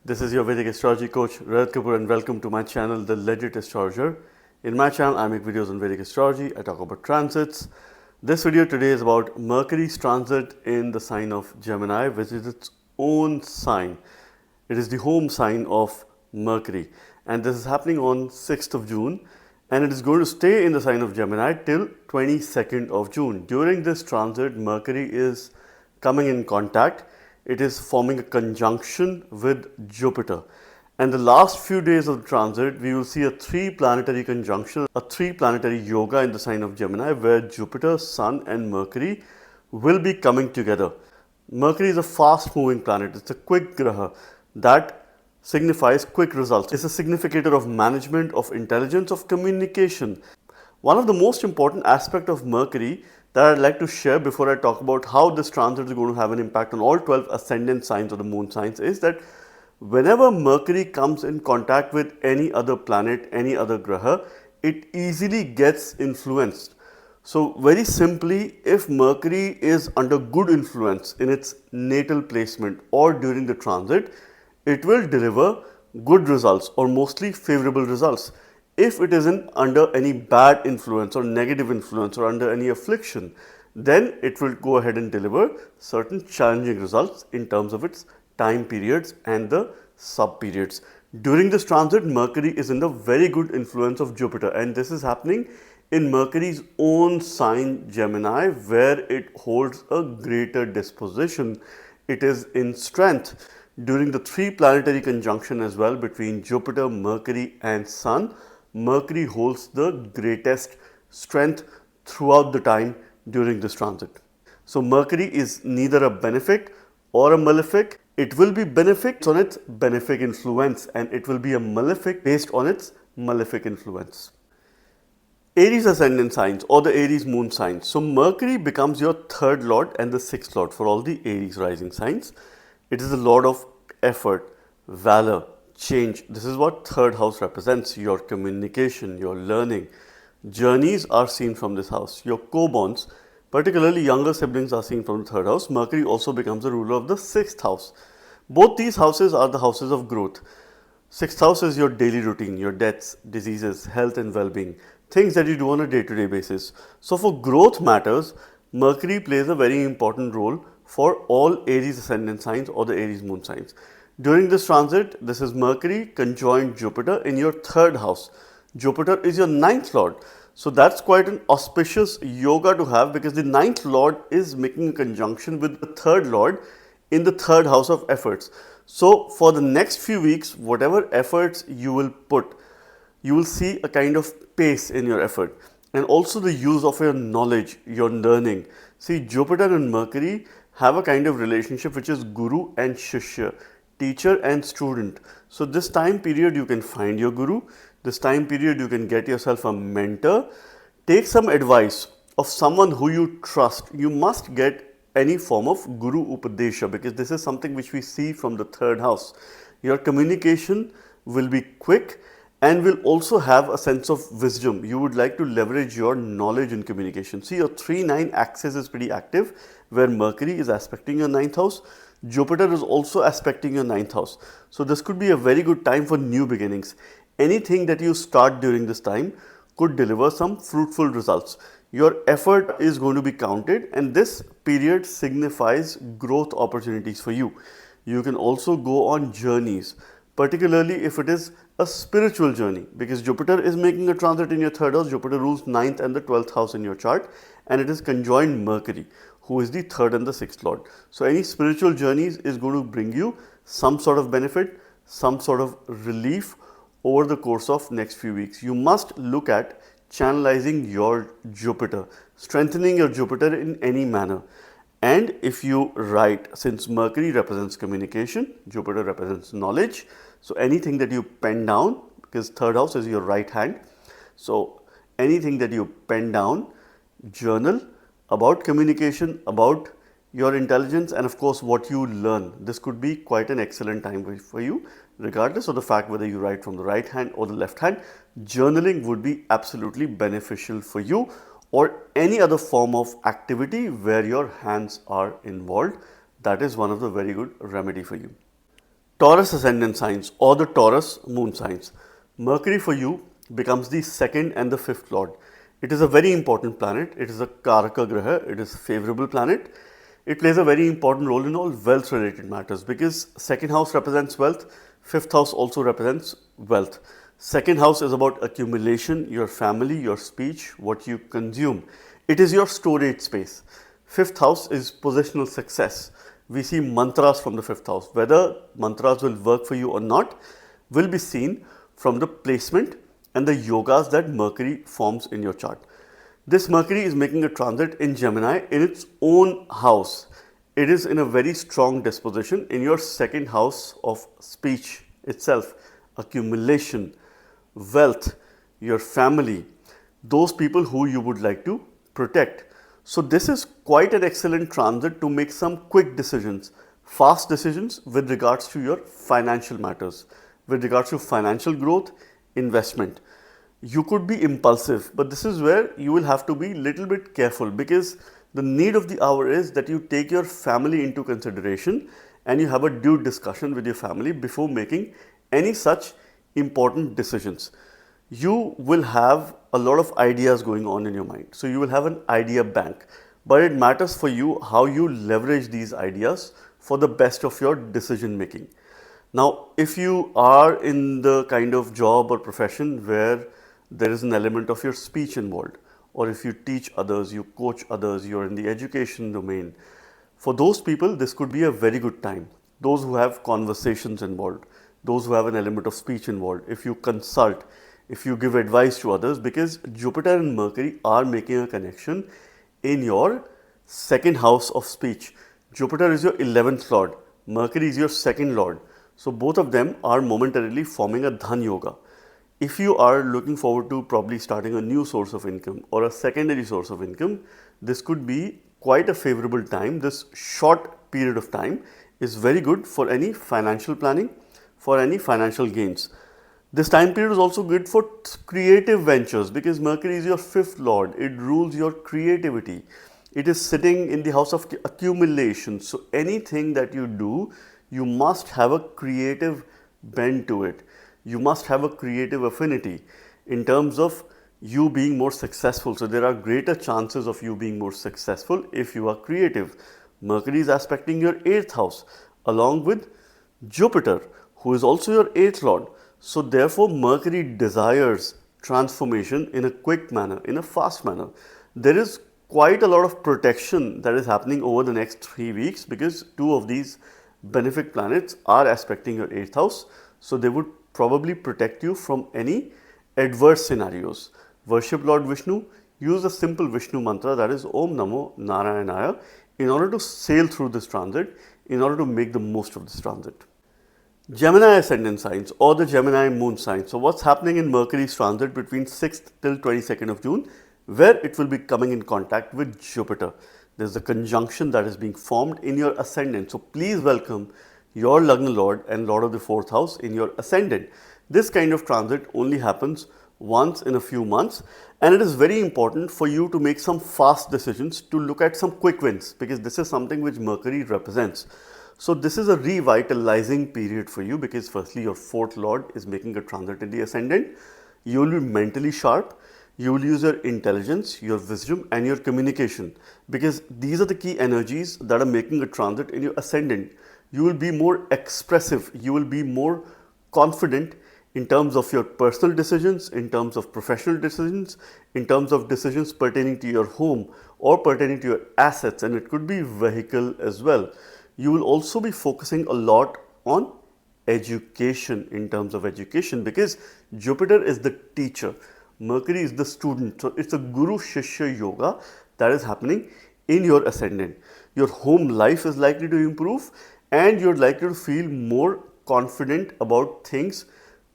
This is your Vedic astrology coach Rajat Kapoor and welcome to my channel The Legit Astrologer. In my channel I make videos on Vedic astrology, I talk about transits. This video today is about Mercury's transit in the sign of Gemini, which is its own sign. It is the home sign of Mercury and this is happening on 6th of June and it is going to stay in the sign of Gemini till 22nd of June. During this transit, Mercury is coming in contact. It is forming a conjunction with Jupiter. And the last few days of the transit, we will see a 3 planetary conjunction, a 3 planetary yoga in the sign of Gemini, where Jupiter, Sun and Mercury will be coming together. Mercury is a fast moving planet. It's a quick graha that signifies quick results. It's a significator of management, of intelligence, of communication. One of the most important aspects of Mercury that I'd like to share before I talk about how this transit is going to have an impact on all 12 ascendant signs of the moon signs is that whenever Mercury comes in contact with any other planet, any other graha, it easily gets influenced. So very simply, if Mercury is under good influence in its natal placement or during the transit, it will deliver good results or mostly favorable results. If it isn't under any bad influence or negative influence or under any affliction, then it will go ahead and deliver certain challenging results in terms of its time periods and the sub periods. During this transit, Mercury is in the very good influence of Jupiter, and this is happening in Mercury's own sign Gemini, where it holds a greater disposition. It is in strength during the 3 planetary conjunction as well between Jupiter, Mercury and Sun. Mercury holds the greatest strength throughout the time during this transit. So Mercury is neither a benefic or a malefic. It will be benefic on its benefic influence and it will be a malefic based on its malefic influence. Aries ascendant signs or the Aries moon signs. So Mercury becomes your 3rd lord and the 6th lord for all the Aries rising signs. It is the lord of effort, valor, change. This is what 3rd house represents: your communication, your learning. Journeys are seen from this house. Your co-borns, particularly younger siblings, are seen from the 3rd house. Mercury also becomes the ruler of the 6th house. Both these houses are the houses of growth. 6th house is your daily routine, your debts, diseases, health and well-being, things that you do on a day-to-day basis. So for growth matters, Mercury plays a very important role for all Aries ascendant signs or the Aries moon signs. During this transit, this is Mercury conjoined Jupiter in your 3rd house. Jupiter is your 9th lord. So that's quite an auspicious yoga to have, because the 9th lord is making a conjunction with the 3rd lord in the 3rd house of efforts. So for the next few weeks, whatever efforts you will put, you will see a kind of pace in your effort and also the use of your knowledge, your learning. See, Jupiter and Mercury have a kind of relationship which is guru and shishya, teacher and student. So this time period you can find your guru. This time period you can get yourself a mentor. Take some advice of someone who you trust. You must get any form of guru upadesha, because this is something which we see from the 3rd house. Your communication will be quick and will also have a sense of wisdom. You would like to leverage your knowledge in communication. See, your 3-9 axis is pretty active, where Mercury is aspecting your 9th house. Jupiter is also aspecting your 9th house. So this could be a very good time for new beginnings. Anything that you start during this time could deliver some fruitful results. Your effort is going to be counted, and this period signifies growth opportunities for you. You can also go on journeys, particularly if it is a spiritual journey, because Jupiter is making a transit in your 3rd house. Jupiter rules 9th and the 12th house in your chart, and it is conjoined Mercury, who is the 3rd and the 6th lord. So any spiritual journeys is going to bring you some sort of benefit, some sort of relief over the course of next few weeks. You must look at channelizing your Jupiter, strengthening your Jupiter in any manner. And if you write, since Mercury represents communication, Jupiter represents knowledge, so anything that you pen down, because 3rd house is your right hand, so anything that you pen down, journal about communication, about your intelligence, and of course what you learn. This could be quite an excellent time for you, regardless of the fact whether you write from the right hand or the left hand. Journaling would be absolutely beneficial for you, or any other form of activity where your hands are involved. That is one of the very good remedy for you. Taurus ascendant signs or the Taurus moon signs. Mercury for you becomes the second and the fifth lord. It is a very important planet. It is a Karaka Graha. It is a favorable planet. It plays a very important role in all wealth related matters because second house represents wealth, fifth house also represents wealth. Second house is about accumulation, your family, your speech, what you consume. It is your storage space. Fifth house is positional success. We see mantras from the fifth house. Whether mantras will work for you or not will be seen from the placement and the yogas that Mercury forms in your chart. This Mercury is making a transit in Gemini in its own house. It is in a very strong disposition in your second house of speech itself, accumulation, wealth, your family, those people who you would like to protect. So this is quite an excellent transit to make some quick decisions, fast decisions with regards to your financial matters, with regards to financial growth, investment. You could be impulsive, but this is where you will have to be a little bit careful because the need of the hour is that you take your family into consideration and you have a due discussion with your family before making any such important decisions. You will have a lot of ideas going on in your mind. So you will have an idea bank, but it matters for you how you leverage these ideas for the best of your decision making. Now, if you are in the kind of job or profession where there is an element of your speech involved, or if you teach others, you coach others, you're in the education domain, for those people, this could be a very good time. Those who have conversations involved, those who have an element of speech involved, if you consult, if you give advice to others, because Jupiter and Mercury are making a connection in your second house of speech. Jupiter is your 11th lord, Mercury is your second lord. So both of them are momentarily forming a Dhan Yoga. If you are looking forward to probably starting a new source of income or a secondary source of income, this could be quite a favorable time. This short period of time is very good for any financial planning, for any financial gains. This time period is also good for creative ventures because Mercury is your fifth lord. It rules your creativity. It is sitting in the house of accumulation. So anything that you do, you must have a creative bent to it. You must have a creative affinity in terms of you being more successful. So there are greater chances of you being more successful if you are creative. Mercury is aspecting your 8th house along with Jupiter, who is also your 8th lord. So therefore, Mercury desires transformation in a quick manner, in a fast manner. There is quite a lot of protection that is happening over the next 3 weeks because two of these benefic planets are aspecting your 8th house. So they would probably protect you from any adverse scenarios. Worship Lord Vishnu, use a simple Vishnu mantra, that is Om Namo Narayanaya, in order to sail through this transit, in order to make the most of this transit. Gemini ascendant signs or the Gemini moon signs. So what's happening in Mercury's transit between 6th till 22nd of June, where it will be coming in contact with Jupiter. There's a conjunction that is being formed in your ascendant. So please welcome your Lagna Lord and Lord of the 4th house in your ascendant. This kind of transit only happens once in a few months, and it is very important for you to make some fast decisions, to look at some quick wins, because this is something which Mercury represents. So this is a revitalizing period for you because firstly your 4th lord is making a transit in the ascendant. You will be mentally sharp. You will use your intelligence, your wisdom and your communication because these are the key energies that are making a transit in your ascendant. You will be more expressive. You will be more confident in terms of your personal decisions, in terms of professional decisions, in terms of decisions pertaining to your home or pertaining to your assets, and it could be vehicle as well. You will also be focusing a lot on education in terms of education because Jupiter is the teacher, Mercury is the student. So it's a Guru Shishya yoga that is happening in your ascendant. Your home life is likely to improve and you're likely to feel more confident about things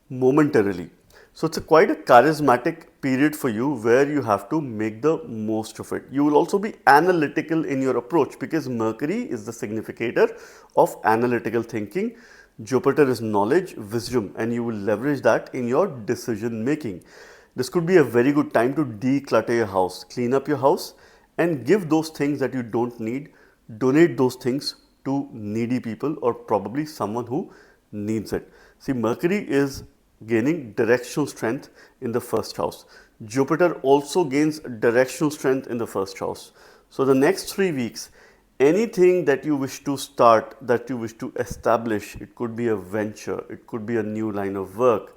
momentarily. So it's quite a charismatic period for you where you have to make the most of it. You will also be analytical in your approach because Mercury is the significator of analytical thinking. Jupiter is knowledge, wisdom, and you will leverage that in your decision making. This could be a very good time to declutter your house, clean up your house and give those things that you don't need, donate those things to needy people or probably someone who needs it. See, Mercury is gaining directional strength in the first house. Jupiter also gains directional strength in the first house. So the next 3 weeks, anything that you wish to start, that you wish to establish, it could be a venture, it could be a new line of work.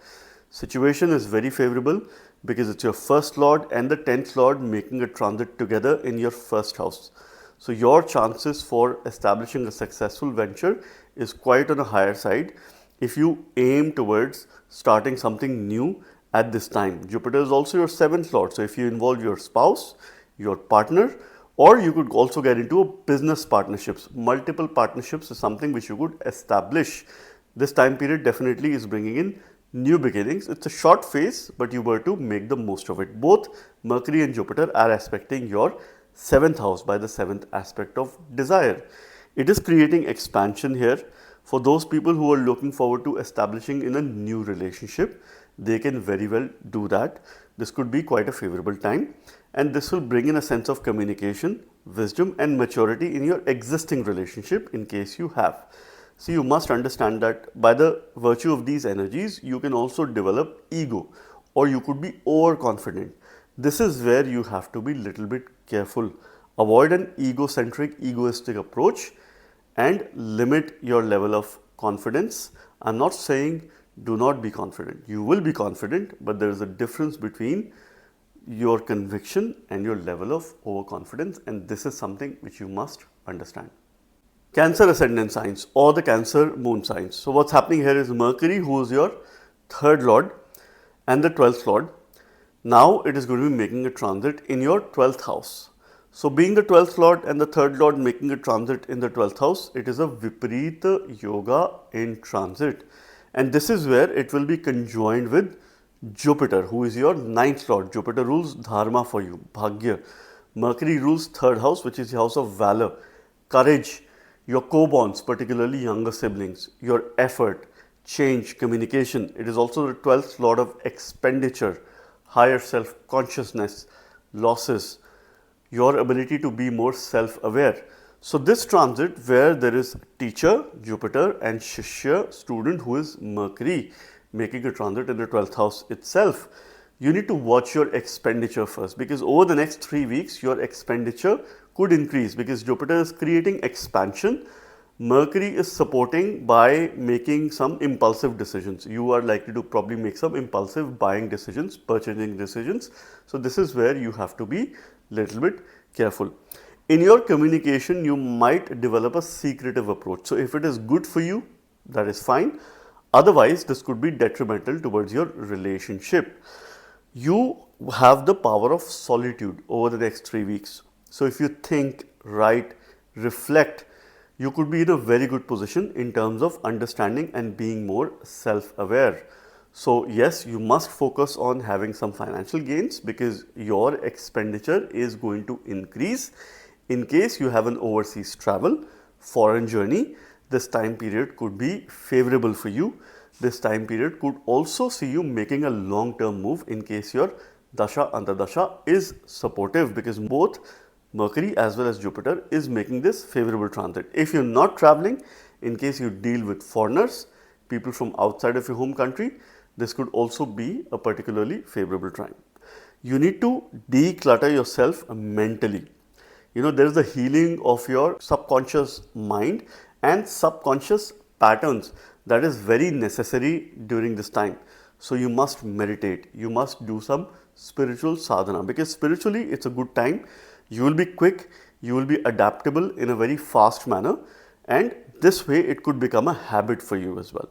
Situation is very favorable because it's your first lord and the 10th lord making a transit together in your first house. So your chances for establishing a successful venture is quite on a higher side if you aim towards starting something new at this time. Jupiter is also your 7th lord. So if you involve your spouse, your partner, or you could also get into a business partnerships. Multiple partnerships is something which you could establish. This time period definitely is bringing in new beginnings. It's a short phase, but you were to make the most of it. Both Mercury and Jupiter are aspecting your 7th house by the 7th aspect of desire. It is creating expansion here. For those people who are looking forward to establishing in a new relationship, they can very well do that. This could be quite a favorable time, and this will bring in a sense of communication, wisdom and maturity in your existing relationship in case you have. So you must understand that by the virtue of these energies, you can also develop ego, or you could be overconfident. This is where you have to be little bit careful. Avoid an egocentric, egoistic approach and limit your level of confidence. I'm not saying do not be confident. You will be confident, but there is a difference between your conviction and your level of overconfidence, and this is something which you must understand. Cancer ascendant signs or the Cancer moon signs. So what's happening here is Mercury, who is your 3rd lord and the 12th lord, now it is going to be making a transit in your 12th house. So being the 12th lord and the 3rd lord making a transit in the 12th house, it is a Viparita Yoga in transit. And this is where it will be conjoined with Jupiter, who is your 9th lord. Jupiter rules Dharma for you, Bhagya. Mercury rules 3rd house, which is the house of valor, courage, your co-bonds, particularly younger siblings, your effort, change, communication. It is also the 12th lord of expenditure, higher self-consciousness, losses, your ability to be more self-aware. So this transit where there is teacher, Jupiter, and Shishya, student, who is Mercury, making a transit in the 12th house itself, you need to watch your expenditure first, because over the next 3 weeks, your expenditure could increase because Jupiter is creating expansion. Mercury is supporting by making some impulsive decisions. You are likely to probably make some impulsive buying decisions, purchasing decisions. So this is where you have to be little bit careful. In your communication, you might develop a secretive approach. So if it is good for you, that is fine. Otherwise, this could be detrimental towards your relationship. You have the power of solitude over the next 3 weeks. So if you think, write, reflect, you could be in a very good position in terms of understanding and being more self-aware. So yes, you must focus on having some financial gains because your expenditure is going to increase. In case you have an overseas travel, foreign journey, this time period could be favorable for you. This time period could also see you making a long-term move in case your Dasha Antardasha is supportive, because both Mercury as well as Jupiter is making this favorable transit. If you're not traveling, in case you deal with foreigners, people from outside of your home country, this could also be a particularly favorable time. You need to declutter yourself mentally. You know, there is the healing of your subconscious mind and subconscious patterns that is very necessary during this time. So you must meditate, you must do some spiritual sadhana, because spiritually it's a good time. You will be quick, you will be adaptable in a very fast manner, and this way it could become a habit for you as well.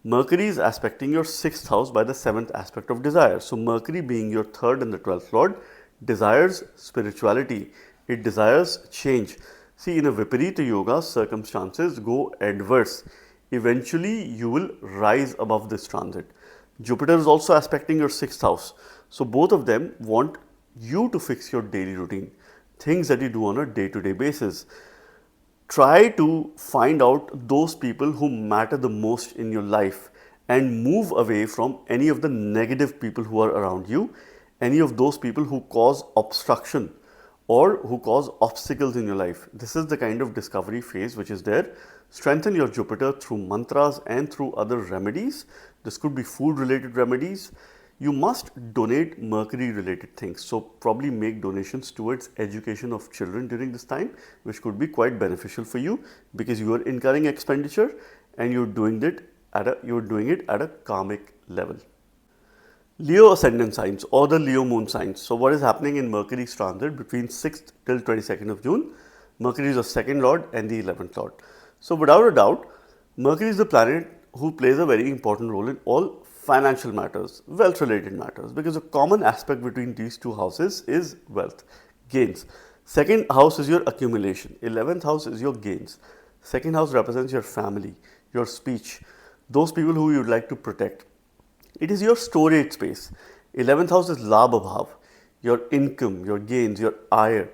Mercury is aspecting your 6th house by the 7th aspect of desire. So Mercury, being your 3rd and the 12th lord, desires spirituality. It desires change. See, in a Viparita Yoga, circumstances go adverse. Eventually, you will rise above this transit. Jupiter is also aspecting your 6th house. So both of them want you to fix your daily routine, things that you do on a day-to-day basis. Try to find out those people who matter the most in your life and move away from any of the negative people who are around you, any of those people who cause obstruction or who cause obstacles in your life. This is the kind of discovery phase which is there. Strengthen your Jupiter through mantras and through other remedies. This could be food related remedies. You must donate Mercury related things. So probably make donations towards education of children during this time, which could be quite beneficial for you because you are incurring expenditure and you're doing it at a karmic level. Leo ascendant signs or the Leo moon signs. So what is happening in Mercury's transit between 6th till 22nd of June? Mercury is the second lord and the 11th lord. So without a doubt, Mercury is the planet who plays a very important role in all financial matters, wealth related matters, because a common aspect between these two houses is wealth, gains. Second house is your accumulation, 11th house is your gains. Second house represents your family, your speech, those people who you would like to protect. It is your storage space. 11th house is Labha Bhav, your income, your gains, your ire,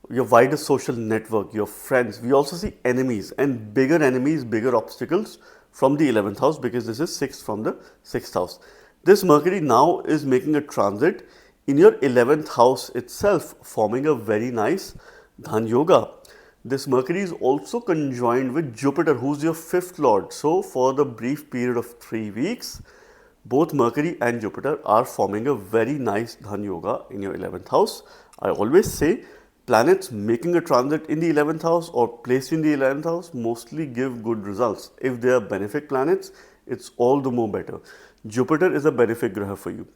your wider social network, your friends. We also see enemies and bigger enemies, bigger obstacles from the 11th house because this is 6th from the 6th house. This Mercury now is making a transit in your 11th house itself, forming a very nice Dhan Yoga. This Mercury is also conjoined with Jupiter, who's your 5th lord. So for the brief period of 3 weeks, both Mercury and Jupiter are forming a very nice Dhan Yoga in your 11th house. I always say planets making a transit in the 11th house or placed in the 11th house mostly give good results. If they are benefic planets, it's all the more better. Jupiter is a benefic graha for you.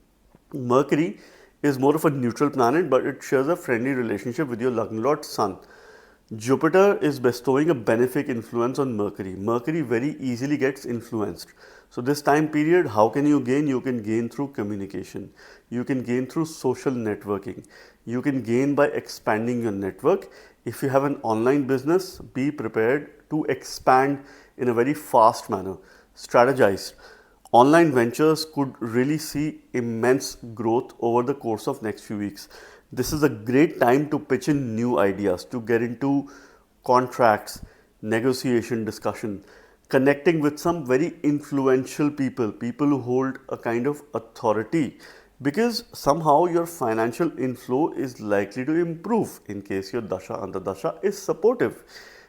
Mercury is more of a neutral planet, but it shares a friendly relationship with your Lagna Lord Sun. Jupiter is bestowing a benefic influence on Mercury. Mercury very easily gets influenced. So this time period, how can you gain? You can gain through communication. You can gain through social networking. You can gain by expanding your network. If you have an online business, be prepared to expand in a very fast manner. Strategize. Online ventures could really see immense growth over the course of next few weeks. This is a great time to pitch in new ideas, to get into contracts, negotiation, discussion, connecting with some very influential people, people who hold a kind of authority, because somehow your financial inflow is likely to improve in case your Dasha Antardasha is supportive.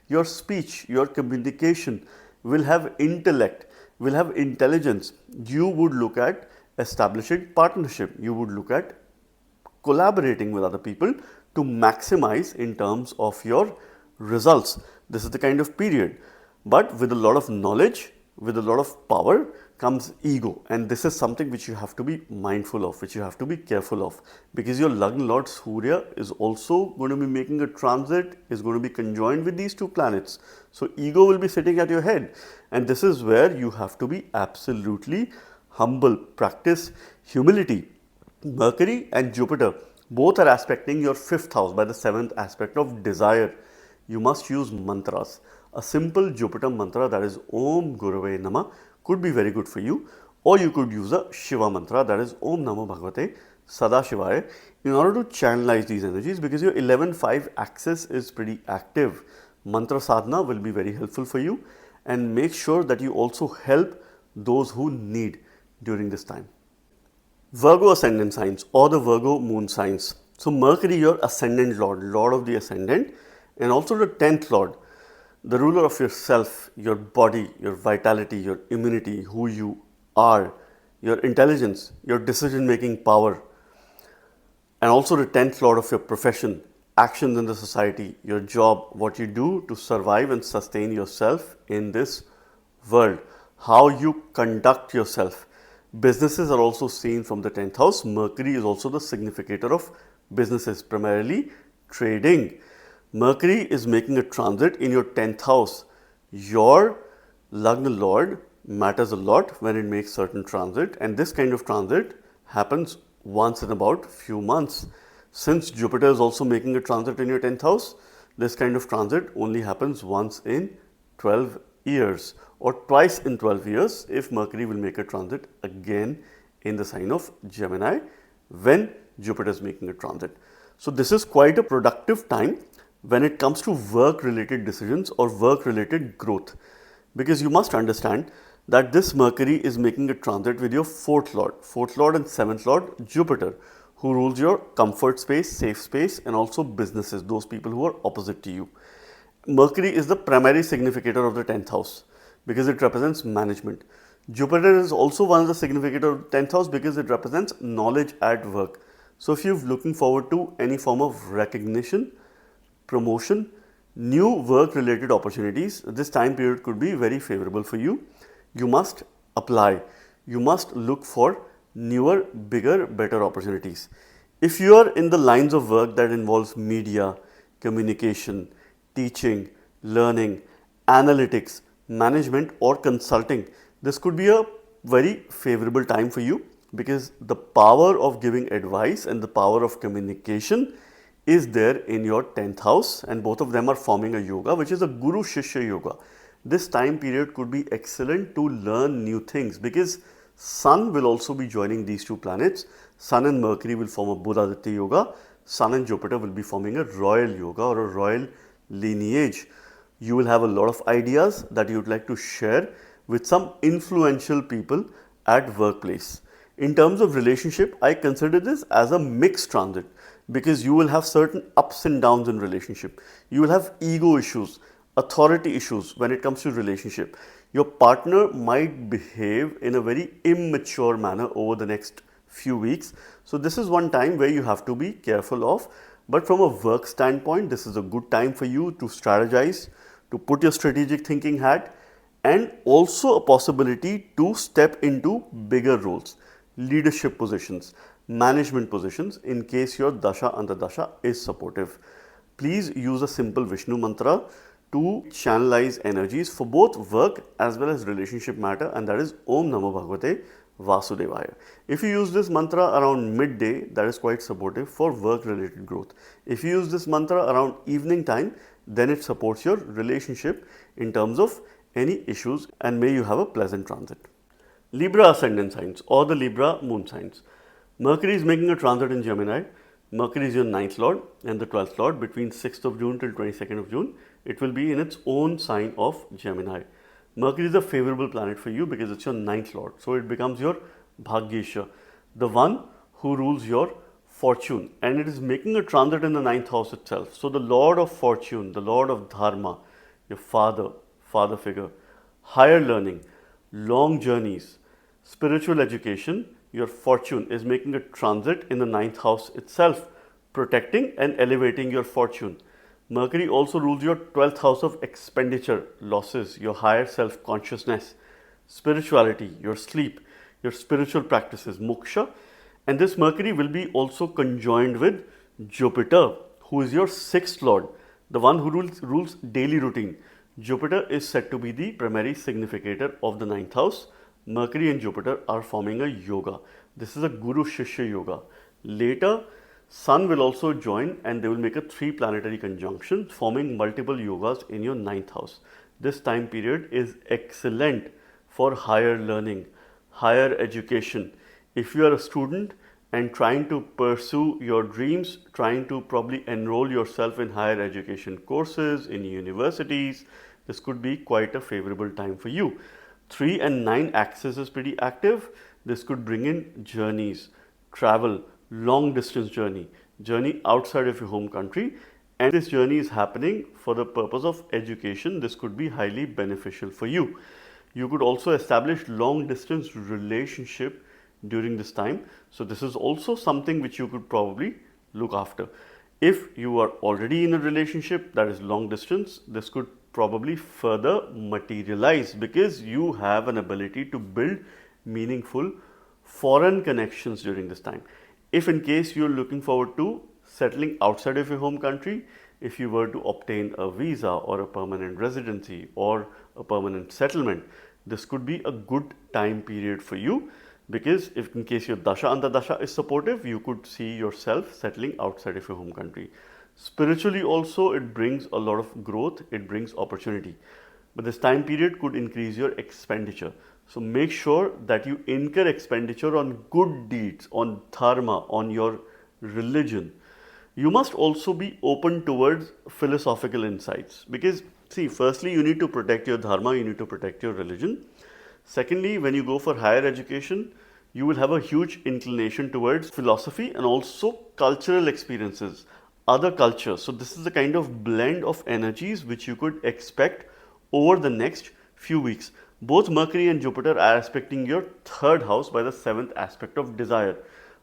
Your speech, your communication will have intellect, will have intelligence. You would look at establishing partnership. You would look at collaborating with other people to maximize in terms of your results. This is the kind of period. But with a lot of knowledge, with a lot of power comes ego, and this is something which you have to be mindful of, which you have to be careful of, because your Lagna Lord Surya is also going to be making a transit, is going to be conjoined with these two planets. So ego will be sitting at your head, and this is where you have to be absolutely humble, practice humility. Mercury and Jupiter both are aspecting your 5th house by the 7th aspect of desire. You must use mantras. A simple Jupiter mantra, that is Om Gurave Nama, could be very good for you, or you could use a Shiva mantra, that is Om Namo Bhagavate Sadashivaya, in order to channelize these energies, because your 11-5 axis is pretty active. Mantra sadhana will be very helpful for you, and make sure that you also help those who need during this time. Virgo ascendant signs or the Virgo moon signs. So Mercury, your ascendant lord, lord of the ascendant, and also the 10th lord, the ruler of yourself, your body, your vitality, your immunity, who you are, your intelligence, your decision making power, and also the 10th lord of your profession, actions in the society, your job, what you do to survive and sustain yourself in this world, how you conduct yourself. Businesses are also seen from the 10th house. Mercury is also the significator of businesses, primarily trading. Mercury is making a transit in your 10th house. Your Lagna Lord matters a lot when it makes certain transit, and this kind of transit happens once in about few months. Since Jupiter is also making a transit in your 10th house, this kind of transit only happens once in 12 years or twice in 12 years if Mercury will make a transit again in the sign of Gemini when Jupiter is making a transit. So this is quite a productive time when it comes to work related decisions or work related growth, because you must understand that this Mercury is making a transit with your 4th lord and 7th lord Jupiter, who rules your comfort space, safe space, and also businesses, those people who are opposite to you. Mercury is the primary significator of the 10th house because it represents management. Jupiter is also one of the significator of the 10th house because it represents knowledge at work. So if you're looking forward to any form of recognition, promotion, new work related opportunities, this time period could be very favorable for you. You must apply. You must look for newer, bigger, better opportunities. If you are in the lines of work that involves media, communication, teaching, learning, analytics, management, or consulting, this could be a very favorable time for you because the power of giving advice and the power of communication is there in your 10th house, and both of them are forming a yoga, which is a Guru Shishya yoga. This time period could be excellent to learn new things because Sun will also be joining these two planets. Sun and Mercury will form a Buddhaditya yoga. Sun and Jupiter will be forming a royal yoga or a royal lineage. You will have a lot of ideas that you would like to share with some influential people at workplace. In terms of relationship, I consider this as a mixed transit because you will have certain ups and downs in relationship. You will have ego issues, authority issues when it comes to relationship. Your partner might behave in a very immature manner over the next few weeks. So this is one time where you have to be careful of. But from a work standpoint, this is a good time for you to strategize, to put your strategic thinking hat, and also a possibility to step into bigger roles, leadership positions, management positions in case your Dasha Antardasha is supportive. Please use a simple Vishnu mantra to channelize energies for both work as well as relationship matter, and that is Om Namo Bhagavate Vasudevaya. If you use this mantra around midday, that is quite supportive for work related growth. If you use this mantra around evening time, then it supports your relationship in terms of any issues, and may you have a pleasant transit. Libra ascendant signs or the Libra moon signs. Mercury is making a transit in Gemini. Mercury is your 9th lord and the 12th lord between 6th of June till 22nd of June. It will be in its own sign of Gemini. Mercury is a favorable planet for you because it's your 9th lord. So it becomes your Bhagyesha, the one who rules your fortune, and it is making a transit in the 9th house itself. So the lord of fortune, the lord of dharma, your father figure, higher learning, long journeys, spiritual education, your fortune is making a transit in the 9th house itself, protecting and elevating your fortune. Mercury also rules your 12th house of expenditure, losses, your higher self-consciousness, spirituality, your sleep, your spiritual practices, moksha. And this Mercury will be also conjoined with Jupiter, who is your 6th lord, the one who rules daily routine. Jupiter is said to be the primary significator of the 9th house. Mercury and Jupiter are forming a yoga. This is a Guru Shishya yoga. Later, Sun will also join and they will make a 3 planetary conjunction forming multiple yogas in your 9th house. This time period is excellent for higher learning, higher education. If you are a student and trying to pursue your dreams, trying to probably enroll yourself in higher education courses, in universities, this could be quite a favorable time for you. 3 and 9 axis is pretty active. This could bring in journeys, travel, long distance journey outside of your home country, and this journey is happening for the purpose of education. This could be highly beneficial for you. You could also establish long distance relationship during this time. So this is also something which you could probably look after. If you are already in a relationship that is long distance, this could probably further materialize because you have an ability to build meaningful foreign connections during this time. If in case you're looking forward to settling outside of your home country, if you were to obtain a visa or a permanent residency or a permanent settlement, this could be a good time period for you because if in case your Dasha Antardasha is supportive, you could see yourself settling outside of your home country. Spiritually also, it brings a lot of growth, it brings opportunity. But this time period could increase your expenditure. So make sure that you incur expenditure on good deeds, on dharma, on your religion. You must also be open towards philosophical insights because see, firstly, you need to protect your dharma, you need to protect your religion. Secondly, when you go for higher education, You will have a huge inclination towards philosophy and also cultural experiences, other cultures. So this is the kind of blend of energies which you could expect over the next few weeks. Both Mercury and Jupiter are aspecting your third house by the seventh aspect of desire.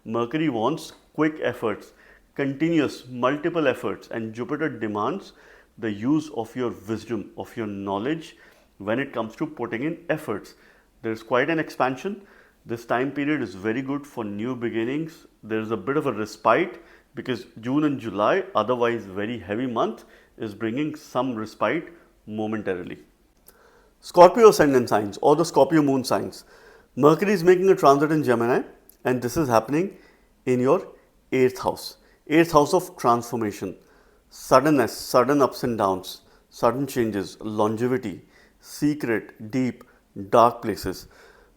Mercury wants quick efforts, continuous, multiple efforts, and Jupiter demands the use of your wisdom, of your knowledge when it comes to putting in efforts. There is quite an expansion. This time period is very good for new beginnings. There is a bit of a respite because June and July, otherwise very heavy month, is bringing some respite momentarily. Scorpio ascendant signs or the Scorpio moon signs. Mercury is making a transit in Gemini, and this is happening in your 8th house. 8th house of transformation, suddenness, sudden ups and downs, sudden changes, longevity, secret, deep, dark places.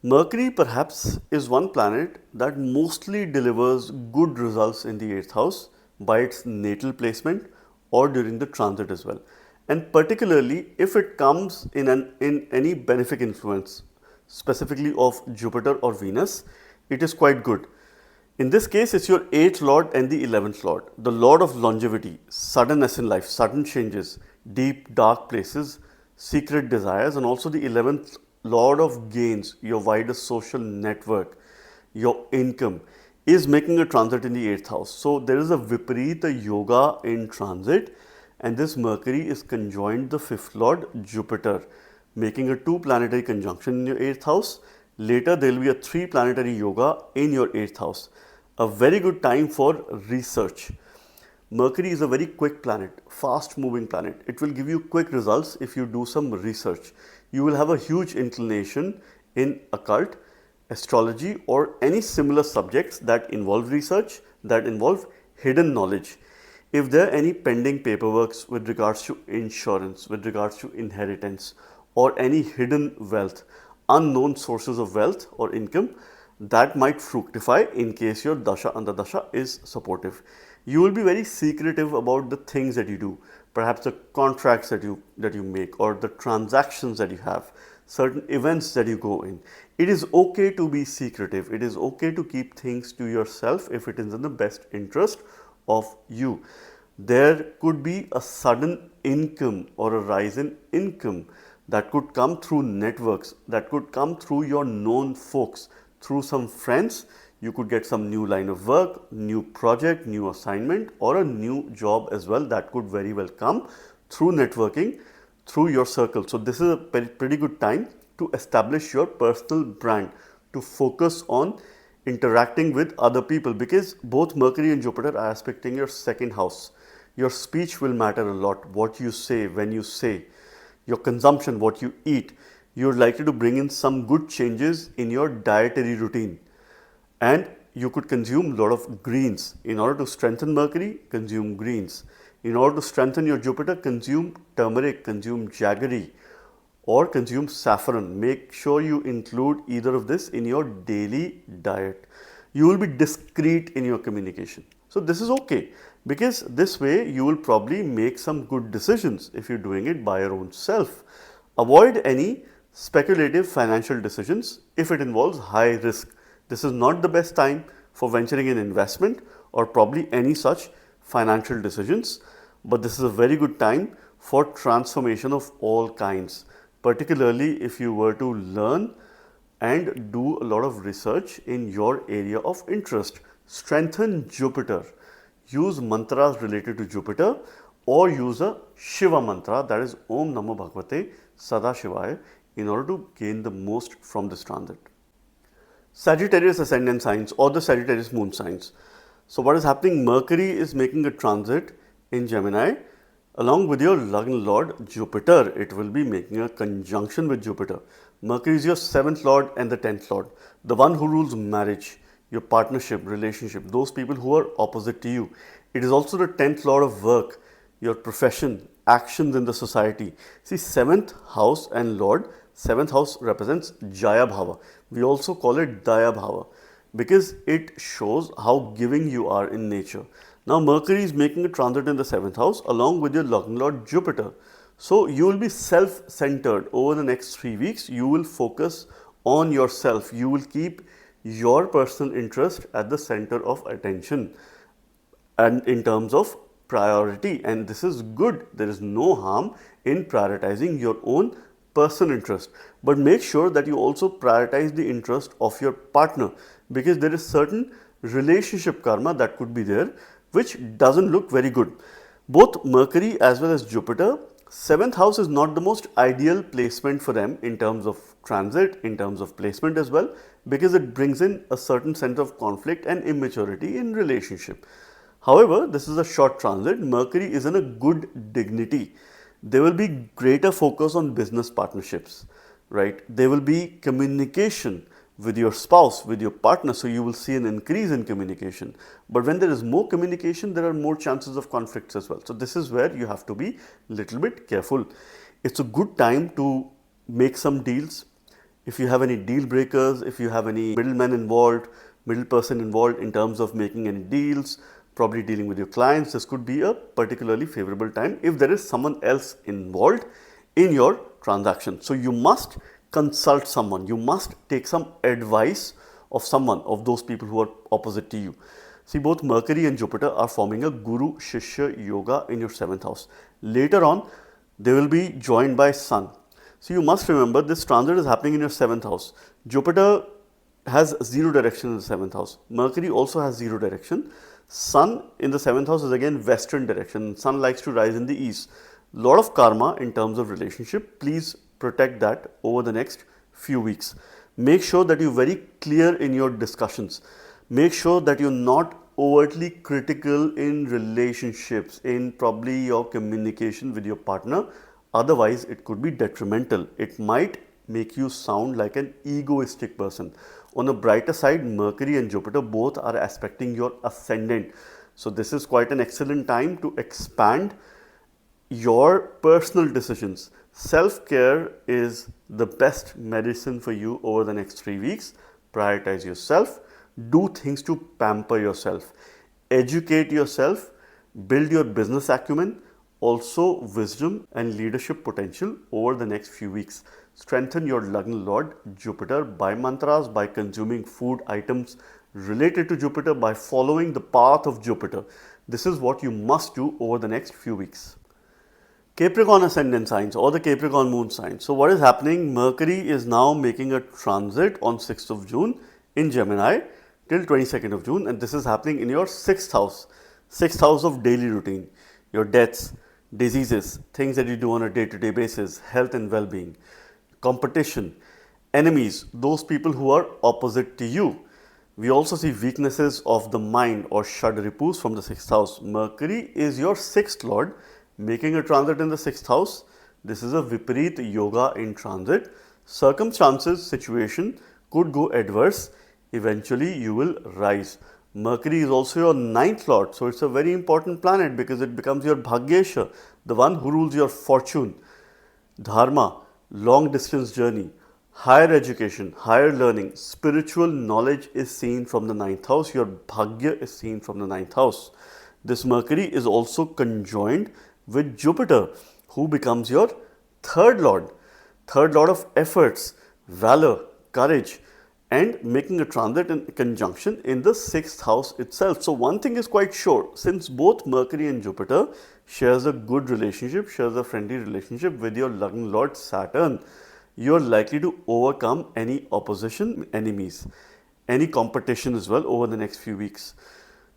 Mercury perhaps is one planet that mostly delivers good results in the 8th house by its natal placement or during the transit as well. And particularly if it comes in any benefic influence, specifically of Jupiter or Venus, it is quite good. In this case, it's your 8th lord and the 11th lord, the lord of longevity, suddenness in life, sudden changes, deep dark places, secret desires, and also the 11th lord of gains, your wider social network, your income, is making a transit in the 8th house. So there is a Viparita yoga in transit, and this Mercury is conjoined the 5th lord Jupiter, making a 2 planetary conjunction in your 8th house. Later there will be a 3 planetary yoga in your 8th house. A very good time for research. Mercury is a very quick planet, fast moving planet. It will give you quick results if you do some research. You will have a huge inclination in occult, astrology, or any similar subjects that involve research, that involve hidden knowledge. If there are any pending paperworks with regards to insurance, with regards to inheritance, or any hidden wealth, unknown sources of wealth or income, that might fructify in case your Dasha Antardasha is supportive. You will be very secretive about the things that you do, perhaps the contracts that you make, or the transactions that you have, certain events that you go in. It is okay to be secretive. It is okay to keep things to yourself if it is in the best interest of you. There could be a sudden income or a rise in income that could come through networks, that could come through your known folks, through some friends. You could get some new line of work, new project, new assignment, or a new job as well. That could very well come through networking, through your circle. So this is a pretty good time to establish your personal brand, to focus on interacting with other people, because both Mercury and Jupiter are aspecting your 2nd house. Your speech will matter a lot, what you say, when you say, your consumption, what you eat. You're likely to bring in some good changes in your dietary routine, and you could consume a lot of greens. In order to strengthen Mercury, consume greens. In order to strengthen your Jupiter, consume turmeric, consume jaggery, or consume saffron. Make sure you include either of this in your daily diet. You will be discreet in your communication. So this is okay, because this way you will probably make some good decisions if you're doing it by your own self. Avoid any speculative financial decisions if it involves high risk. This is not the best time for venturing in investment or probably any such financial decisions, but this is a very good time for transformation of all kinds, particularly if you were to learn and do a lot of research in your area of interest. Strengthen Jupiter. Use mantras related to Jupiter, or use a Shiva mantra, that is Om Namo Bhagavate Sadashivaya, in order to gain the most from this transit. Sagittarius ascendant signs or the Sagittarius moon signs. So what is happening? Mercury is making a transit in Gemini along with your Lagna Lord Jupiter. It will be making a conjunction with Jupiter. Mercury is your 7th Lord and the 10th Lord, the one who rules marriage, your partnership, relationship, those people who are opposite to you. It is also the 10th Lord of work, your profession, actions in the society. See, 7th house and Lord, 7th house represents Jaya Bhava. We also call it Daya Bhava because it shows how giving you are in nature. Now Mercury is making a transit in the 7th house along with your Lagna Lord Jupiter. So you will be self-centered over the next 3 weeks. You will focus on yourself. You will keep your personal interest at the center of attention and in terms of priority, and this is good. There is no harm in prioritizing your own personal interest, but make sure that you also prioritize the interest of your partner, because there is certain relationship karma that could be there which doesn't look very good. Both Mercury as well as Jupiter, 7th house is not the most ideal placement for them in terms of transit, in terms of placement as well, because it brings in a certain sense of conflict and immaturity in relationship. However, this is a short transit. Mercury is in a good dignity. There will be greater focus on business partnerships, right? There will be communication with your spouse, with your partner, so you will see an increase in communication. But when there is more communication, there are more chances of conflicts as well. So this is where you have to be a little bit careful. It's a good time to make some deals. If you have any deal breakers, if you have any middleman involved, middle person involved in terms of making any deals, probably dealing with your clients, this could be a particularly favorable time if there is someone else involved in your transaction. So you must consult someone, you must take some advice of someone, of those people who are opposite to you. See, both Mercury and Jupiter are forming a Guru Shishya Yoga in your 7th house. Later on, they will be joined by Sun. So you must remember this transit is happening in your 7th house. Jupiter has 0 direction in the 7th house. Mercury also has 0 direction. Sun in the 7th house is again western direction. Sun likes to rise in the east. Lot of karma in terms of relationship. Please protect that over the next few weeks. Make sure that you're very clear in your discussions. Make sure that you're not overtly critical in relationships, in probably your communication with your partner. Otherwise, it could be detrimental. It might make you sound like an egoistic person. On the brighter side, Mercury and Jupiter both are aspecting your ascendant. So this is quite an excellent time to expand your personal decisions. Self-care is the best medicine for you over the next 3 weeks. Prioritize yourself. Do things to pamper yourself. Educate yourself. Build your business acumen. Also wisdom and leadership potential over the next few weeks. Strengthen your Lagna Lord Jupiter by mantras, by consuming food items related to Jupiter, by following the path of Jupiter. This is what you must do over the next few weeks. Capricorn ascendant signs or the Capricorn moon signs. So what is happening? Mercury is now making a transit on 6th of June in Gemini till 22nd of June, and this is happening in your 6th house. 6th house of daily routine, your debts, diseases, things that you do on a day-to-day basis, health and well-being, competition, enemies, those people who are opposite to you. We also see weaknesses of the mind or Shadripus from the 6th house. Mercury is your 6th lord, making a transit in the 6th house. This is a Viparit Yoga in transit. Circumstances, situation could go adverse. Eventually, you will rise. Mercury is also your 9th lord, so it's a very important planet because it becomes your Bhagyesha, the one who rules your fortune, dharma, long distance journey, higher education, higher learning, spiritual knowledge is seen from the 9th house, your Bhagya is seen from the 9th house. This Mercury is also conjoined with Jupiter, who becomes your 3rd lord of efforts, valor, courage, and making a transit in conjunction in the 6th house itself. So one thing is quite sure, since both Mercury and Jupiter shares a good relationship, shares a friendly relationship with your Lagna Lord Saturn, you are likely to overcome any opposition, enemies, any competition as well over the next few weeks.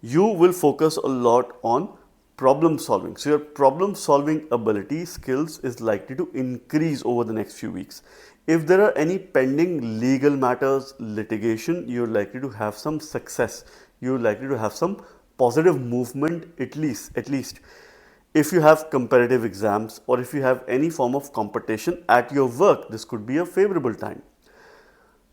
You will focus a lot on problem solving. So your problem solving ability, skills is likely to increase over the next few weeks. If there are any pending legal matters, litigation, you're likely to have some success. You're likely to have some positive movement at least. If you have competitive exams or if you have any form of competition at your work, this could be a favorable time.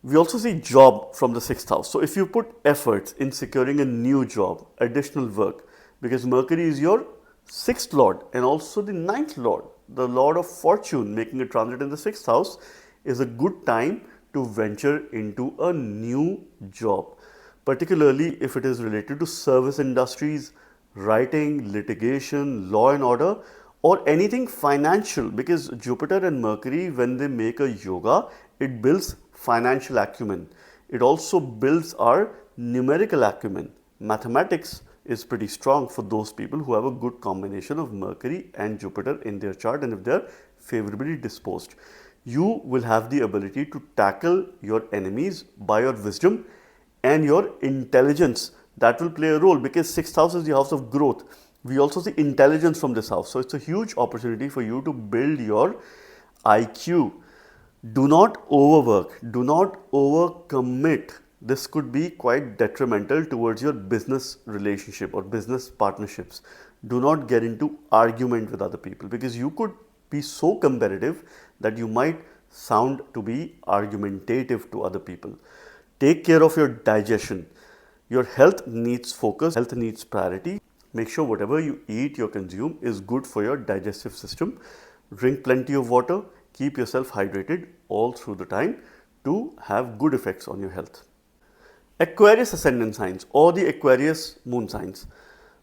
We also see job from the 6th house. So if you put efforts in securing a new job, additional work, because Mercury is your 6th lord and also the 9th lord, the lord of fortune, making a transit in the 6th house, is a good time to venture into a new job, particularly if it is related to service industries, writing, litigation, law and order, or anything financial, because Jupiter and Mercury, when they make a yoga, it builds financial acumen. it also builds our numerical acumen. Mathematics is pretty strong for those people who have a good combination of Mercury and Jupiter in their chart, and if they are favorably disposed. You will have the ability to tackle your enemies by your wisdom and your intelligence. That will play a role because 6th house is the house of growth. We also see intelligence from this house. So it's a huge opportunity for you to build your IQ. Do not overwork, do not overcommit. This could be quite detrimental towards your business relationship or business partnerships. Do not get into argument with other people because you could be so competitive that you might sound to be argumentative to other people. Take care of your digestion. Your health needs focus, health needs priority. Make sure whatever you eat, you consume is good for your digestive system. Drink plenty of water, keep yourself hydrated all through the time to have good effects on your health. Aquarius ascendant signs or the Aquarius moon signs.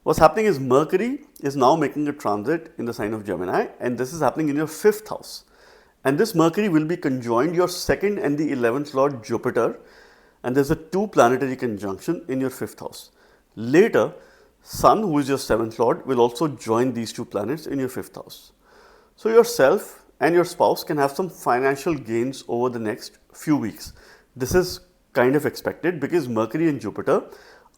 What's happening is Mercury is now making a transit in the sign of Gemini, and this is happening in your 5th house. And this Mercury will be conjoined your 2nd and the 11th lord Jupiter, and there's a 2 planetary conjunction in your 5th house. Later, Sun, who is your 7th lord, will also join these 2 planets in your 5th house. So yourself and your spouse can have some financial gains over the next few weeks. This is kind of expected because Mercury and Jupiter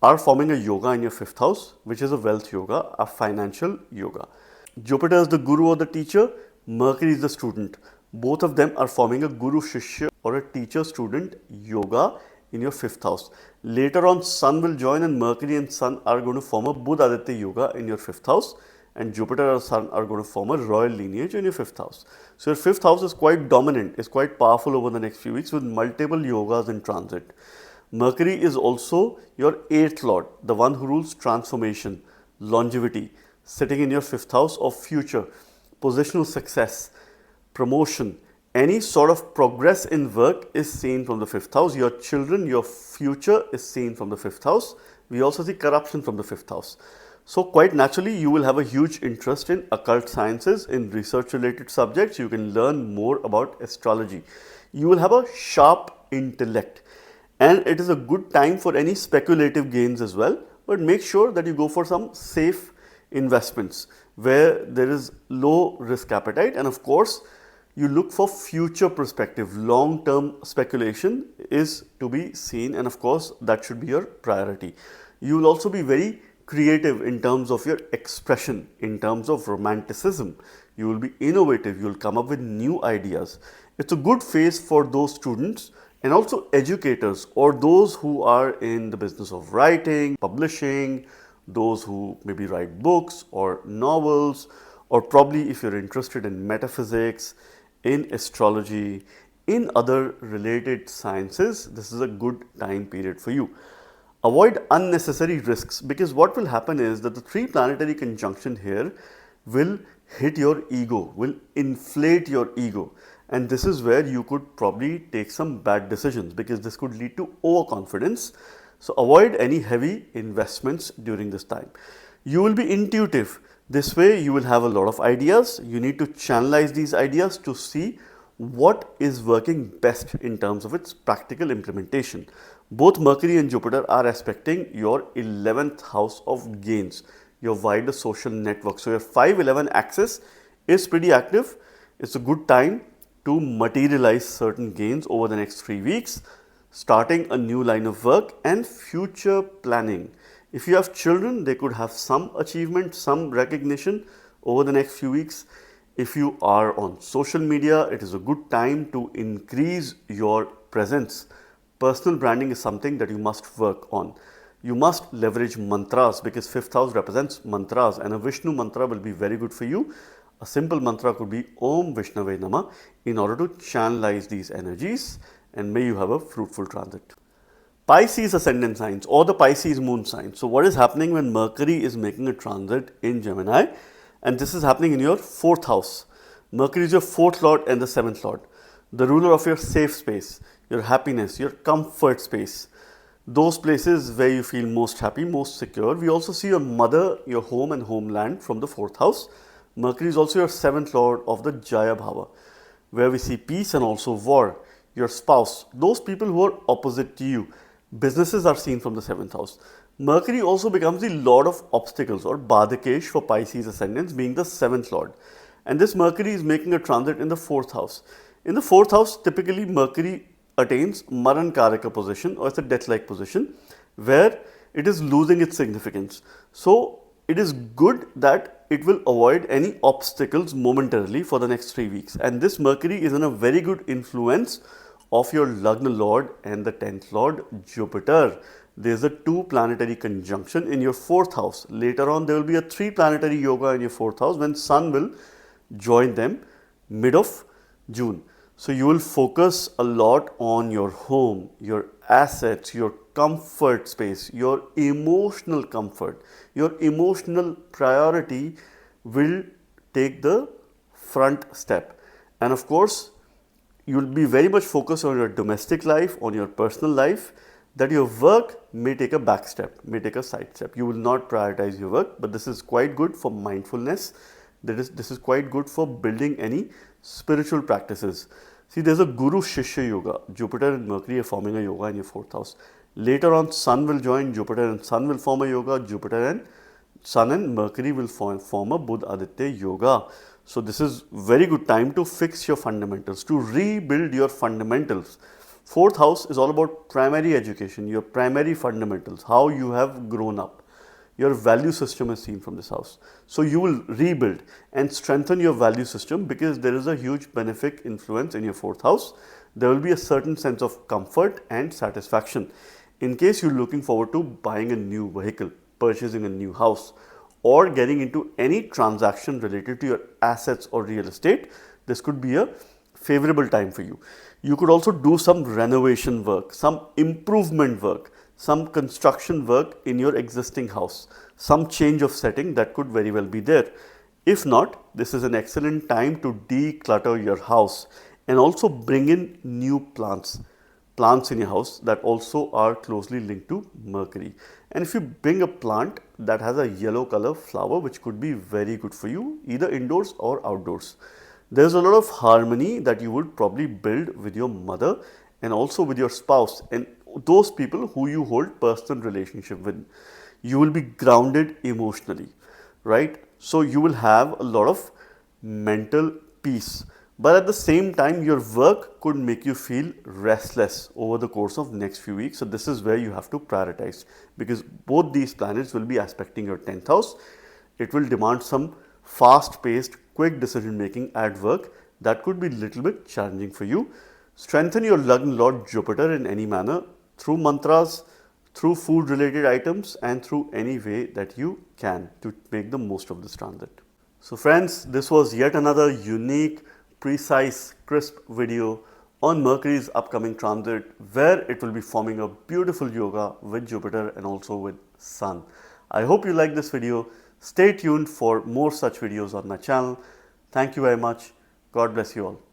are forming a yoga in your 5th house, which is a wealth yoga, a financial yoga. Jupiter is the guru or the teacher, Mercury is the student. Both of them are forming a guru shishya or a teacher student yoga in your 5th house. Later on, Sun will join, and Mercury and Sun are going to form a Buddha Aditya yoga in your 5th house, and Jupiter and Sun are going to form a royal lineage in your 5th house. So your 5th house is quite dominant, is quite powerful over the next few weeks with multiple yogas in transit. Mercury is also your 8th lord, the one who rules transformation, longevity, sitting in your 5th house of future, positional success, promotion. Any sort of progress in work is seen from the 5th house. Your children, your future is seen from the 5th house. We also see corruption from the 5th house. So quite naturally, you will have a huge interest in occult sciences, in research related subjects. You can learn more about astrology. You will have a sharp intellect, and it is a good time for any speculative gains as well. But make sure that you go for some safe investments where there is low risk appetite, and of course, you look for future perspective. Long-term speculation is to be seen, and of course, that should be your priority. You will also be very creative in terms of your expression, in terms of romanticism. You will be innovative, you will come up with new ideas. It's a good phase for those students and also educators or those who are in the business of writing, publishing, those who maybe write books or novels, or probably if you're interested in metaphysics, in astrology, in other related sciences, this is a good time period for you. Avoid unnecessary risks, because what will happen is that the 3 planetary conjunction here will hit your ego, will inflate your ego, and this is where you could probably take some bad decisions because this could lead to overconfidence. So avoid any heavy investments during this time. You will be intuitive. This way you will have a lot of ideas. You need to channelize these ideas to see what is working best in terms of its practical implementation. Both Mercury and Jupiter are aspecting your 11th house of gains, your wider social network. So your 5-11 axis is pretty active. It's a good time to materialize certain gains over the next 3 weeks, starting a new line of work and future planning. If you have children, they could have some achievement, some recognition over the next few weeks. If you are on social media, it is a good time to increase your presence. Personal branding is something that you must work on. You must leverage mantras because 5th house represents mantras, and a Vishnu mantra will be very good for you. A simple mantra could be Om Vishnave Namah in order to channelize these energies, and may you have a fruitful transit. Pisces ascendant signs or the Pisces moon sign. So what is happening when Mercury is making a transit in Gemini, and this is happening in your 4th house. Mercury is your 4th lord and the 7th lord, the ruler of your safe space, your happiness, your comfort space, those places where you feel most happy, most secure. We also see your mother, your home and homeland from the 4th house. Mercury is also your 7th lord of the Jaya Bhava, where we see peace and also war. your spouse, those people who are opposite to you. Businesses are seen from the 7th house. Mercury also becomes the lord of obstacles or Badakesh for Pisces ascendants, being the 7th lord. And this Mercury is making a transit in the 4th house. In the 4th house, typically Mercury attains Maran Karaka position, or it's a death-like position where it is losing its significance. So it is good that it will avoid any obstacles momentarily for the next 3 weeks. And this Mercury is in a very good influence of your Lagna Lord and the 10th Lord Jupiter. There is a 2 planetary conjunction in your 4th house. Later on, there will be a 3 planetary yoga in your 4th house when Sun will join them mid of June. So you will focus a lot on your home, your assets, your comfort space, your emotional comfort. Your emotional priority will take the front step. And of course, you will be very much focused on your domestic life, on your personal life, that your work may take a back step, may take a side step. You will not prioritize your work, but this is quite good for mindfulness. This is quite good for building any spiritual practices. See, there's a Guru Shishya Yoga. Jupiter and Mercury are forming a yoga in your 4th house. Later on, Sun will join, Jupiter and Sun will form a yoga. Jupiter and Sun and Mercury will form a Buddha Aditya yoga. So this is very good time to fix your fundamentals, to rebuild your fundamentals. 4th house is all about primary education, your primary fundamentals, how you have grown up. Your value system is seen from this house. So you will rebuild and strengthen your value system because there is a huge benefic influence in your 4th house. There will be a certain sense of comfort and satisfaction. In case you're looking forward to buying a new vehicle, purchasing a new house, or getting into any transaction related to your assets or real estate, this could be a favorable time for you. You could also do some renovation work, some improvement work, some construction work in your existing house, some change of setting that could very well be there. If not, this is an excellent time to declutter your house and also bring in new plants in your house that also are closely linked to Mercury. And if you bring a plant that has a yellow color flower, which could be very good for you, either indoors or outdoors. There's a lot of harmony that you would probably build with your mother and also with your spouse and those people who you hold personal relationship with. You will be grounded emotionally, right? So you will have a lot of mental peace. But at the same time, your work could make you feel restless over the course of next few weeks. So this is where you have to prioritize because both these planets will be aspecting your 10th house. It will demand some fast-paced, quick decision making at work that could be a little bit challenging for you. Strengthen your Lagna Lord Jupiter in any manner through mantras, through food related items and through any way that you can to make the most of this transit. So friends, this was yet another unique, precise, crisp video on Mercury's upcoming transit where it will be forming a beautiful yoga with Jupiter and also with Sun. I hope you like this video. Stay tuned for more such videos on my channel. Thank you very much. God bless you all.